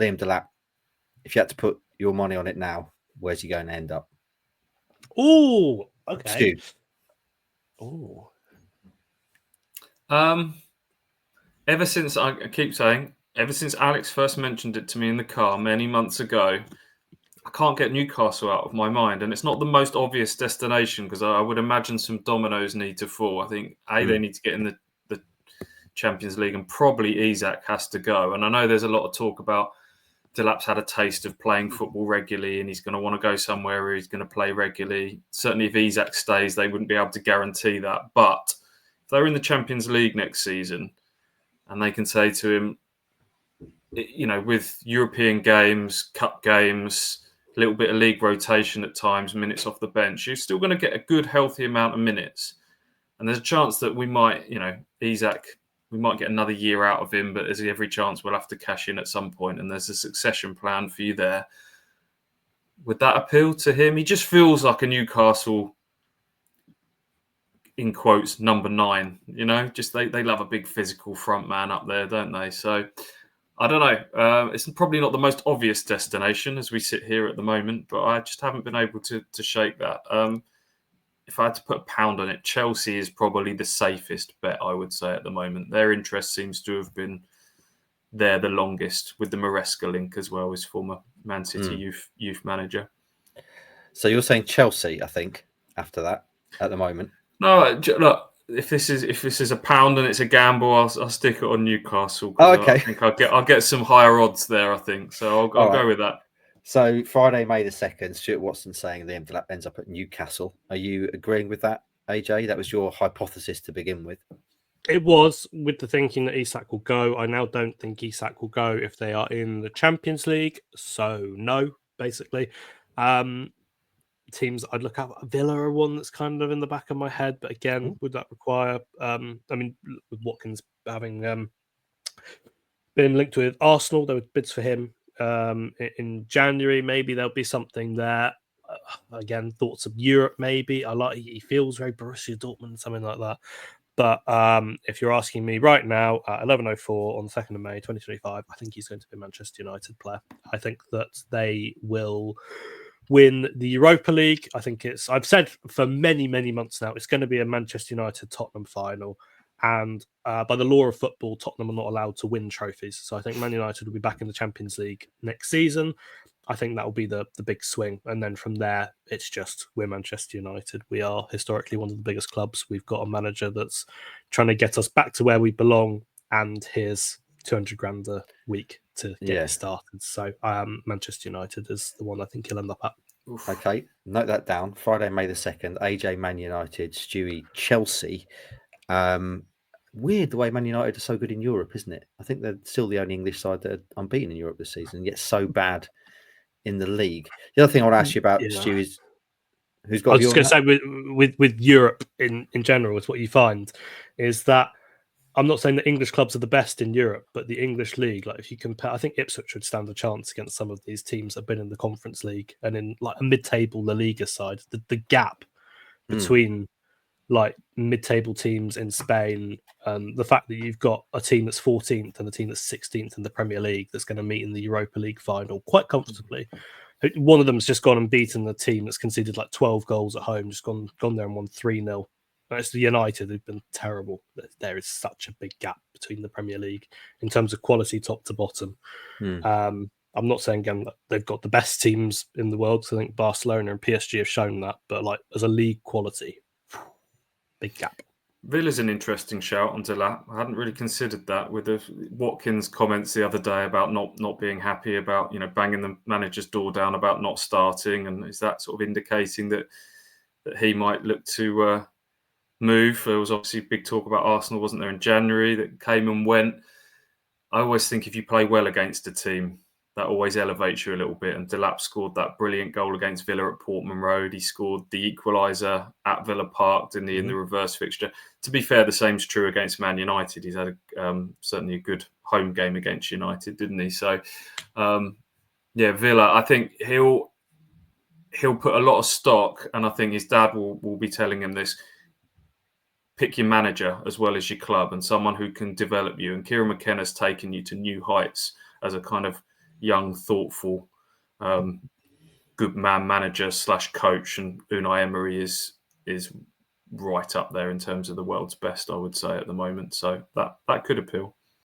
Liam Delap, if you had to put your money on it now, where's he going to end up? Oh, okay. Stu. Oh. Ever since I keep saying, ever since Alex first mentioned it to me in the car many months ago, I can't get Newcastle out of my mind. And it's not the most obvious destination because I would imagine some dominoes need to fall. I think, they need to get in the Champions League and probably Isak has to go. And I know there's a lot of talk about Delap's had a taste of playing football regularly and he's going to want to go somewhere where he's going to play regularly. Certainly if Isak stays, they wouldn't be able to guarantee that. But if they're in the Champions League next season and they can say to him, with European games, cup games, a little bit of league rotation at times, minutes off the bench, you're still going to get a good, healthy amount of minutes. And there's a chance that we might, Isak, we might get another year out of him, but there's every chance we'll have to cash in at some point, and there's a succession plan for you there. Would that appeal to him? He just feels like a Newcastle, in quotes, number 9. Just they love a big physical front man up there, don't they? So I don't know. It's probably not the most obvious destination as we sit here at the moment, but I just haven't been able to shake that. If I had to put a pound on it, Chelsea is probably the safest bet, I would say, at the moment. Their interest seems to have been there the longest, with the Maresca link as well as former Man City youth manager. So you're saying Chelsea, I think, after that, at the moment? No, look, if this is a pound and it's a gamble, I'll stick it on Newcastle. Oh, okay. I think I'll get some higher odds there, I think. So I'll go with that. So Friday, May the 2nd, Stuart Watson saying Liam Delap ends up at Newcastle. Are you agreeing with that, AJ? That was your hypothesis to begin with. It was, with the thinking that Isak will go. I now don't think Isak will go if they are in the Champions League. So no, basically. Teams I'd look at, Villa are one that's kind of in the back of my head. But again, would that require... with Watkins having been linked with Arsenal, there were bids for him. In January, maybe there'll be something there. Again, thoughts of Europe, maybe. He feels very Borussia Dortmund, something like that. But if you're asking me right now, at 11:04 on the 2nd of May, 2025, I think he's going to be a Manchester United player. I think that they will win the Europa League. I've said for many, many months now, it's going to be a Manchester United-Tottenham final. And by the law of football, Tottenham are not allowed to win trophies. So I think Man United will be back in the Champions League next season. I think that will be the big swing. And then from there, it's just, we're Manchester United. We are historically one of the biggest clubs. We've got a manager that's trying to get us back to where we belong. And here's 200 grand a week to get it started. So Manchester United is the one I think he'll end up at. Okay, note that down. Friday, May the 2nd, AJ Man United, Stewie Chelsea. Weird the way Man United are so good in Europe, isn't it? I think they're still the only English side that are unbeaten in Europe this season, yet so bad in the league. The other thing I want to ask you about, Stu, is who's got... I was just going to say, with Europe in general, is what you find is that I'm not saying that English clubs are the best in Europe, but the English league, like if you compare, I think Ipswich would stand a chance against some of these teams that have been in the Conference League and in like a mid-table La Liga side. The gap between like mid-table teams in Spain, the fact that you've got a team that's 14th and a team that's 16th in the Premier League that's going to meet in the Europa League final quite comfortably. One of them's just gone and beaten the team that's conceded like 12 goals at home, just gone there and won 3-0. It's the United who've been terrible. There is such a big gap between the Premier League in terms of quality top to bottom. I'm not saying again that they've got the best teams in the world, because I think Barcelona and PSG have shown that, but like as a league quality, big gap. Villa's an interesting shout on Delap. I hadn't really considered that with the Watkins comments the other day about not being happy about, banging the manager's door down about not starting. And is that sort of indicating that he might look to move? There was obviously big talk about Arsenal, wasn't there, in January, that came and went. I always think if you play well against a team, that always elevates you a little bit. And Delap scored that brilliant goal against Villa at Portman Road. He scored the equaliser at Villa Park, didn't he, in the reverse fixture. To be fair, the same's true against Man United. He's had certainly a good home game against United, didn't he? So, Villa, I think he'll put a lot of stock, and I think his dad will be telling him this: pick your manager as well as your club and someone who can develop you. And Kieran McKenna's taken you to new heights as a kind of young, thoughtful, good manager / coach, and Unai Emery is right up there in terms of the world's best, I would say, at the moment. So that could appeal.